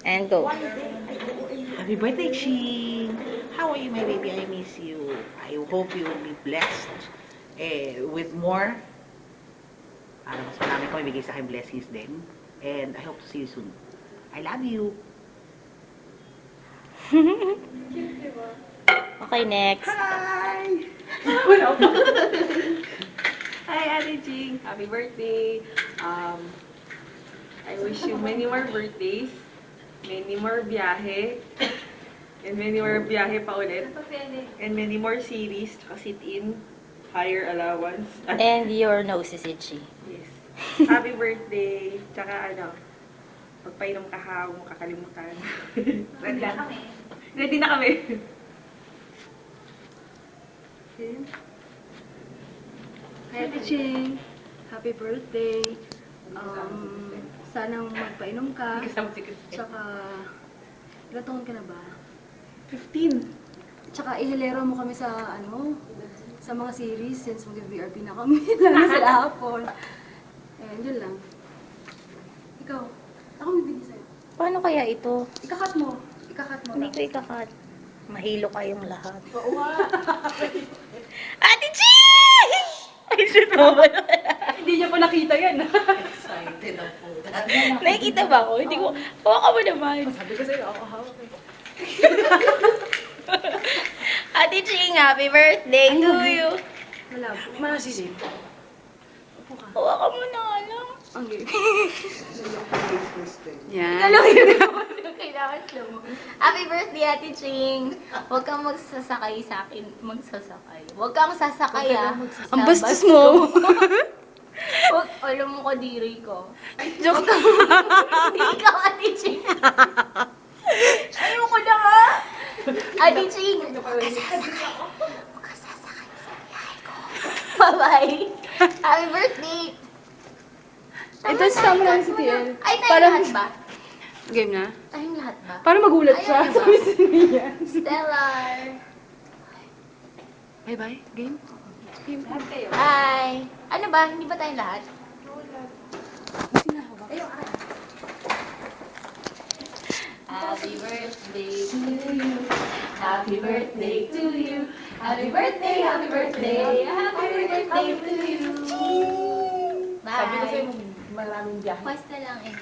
And go. Happy birthday, Ching! How are you, my baby? I miss you. I hope you will be blessed with more. Mas marami ko ibigay sa akin blessings din. And I hope to see you soon. I love you. Okay, next. Hi! Hi, Ate Jing. Happy birthday. I wish you many more birthdays, many more biyahe, and many more biyahe pa ulit, and many more series, tsaka sit-in, higher allowance. And your nose is itchy. Yes. Happy birthday. Tsaka pagpainom ka ha, huwag mo kakalimutan. Ready na kami. Ready na kami. Hi, Ate Ching. Happy birthday. Sanang magpainom ka. Tsaka, ilang taon ka na ba? 15. Tsaka ihilero mo kami sa, sa mga series since mag-VRP na kami. Lalo sila hapon. And yun lang. Ikaw, ako may bigay sa'yo. Paano kaya ito? Ikakat mo. Ikakat mo. Hindi ko ikakat. Mahilo kayong lahat. Oo nga. Ate Ching! Ay, shit mo ba? Hindi niya pa nakita yan. Excited ako. Nakikita ba ako? Hindi ko. Hawakan mo naman. Sabi ko sa'yo, ako hawak eh. Ate Ching, happy birthday to you. Malabo. Masisi. Upo ka. Hawakan mo na lang. Ang gay. Yan. Kailangan slow mo. Happy birthday, Ate Ching. Huwag kang magsasakay sa akin. Magsasakay. Huwag kang sasakay, ah. Ang bastos mo. Huwag, alam mo ko, diri ko. Joke. Hindi ka, Ate Ching. Ayoko na nga. Ate Ching. Huwag ka sasakay sa biyahe ko. Bye-bye. Happy birthday. Ito sama lang si TL. Ay, tayong lahat ba? Game na? Tayong lahat ba? Para magulat siya. Ayun, diba? Sabi si Mia. Stellar. Bye-bye. Game? Game. Lahat kayo. Hi. Ano ba? Hindi ba tayong lahat? Happy birthday to you. Happy birthday to you. Happy birthday, happy birthday. Happy birthday to you. Bye. Sabi ko sa'yo, maraming biyahe. Pwes na lang eh.